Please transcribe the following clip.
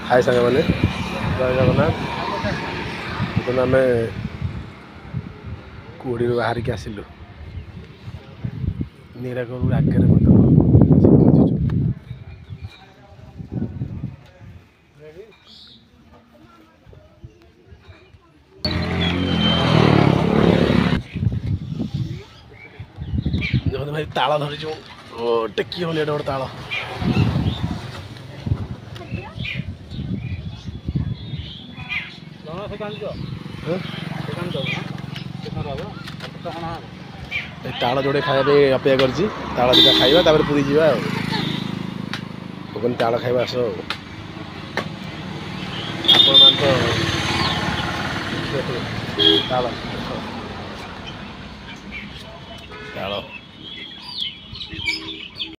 हाय सांग मैंने जय जगन्नाथ बर्तमान आम कूड़ी बाहर के आसिलु नीराकोल आगे पहुँचु देखो भाई ताला धरी टेकी होली गोटे ताला ताला जोड़े खाया अपेक्षा कर ताला दुटा खाଇବା पूरी जावा ताला खाଇବା आस ताला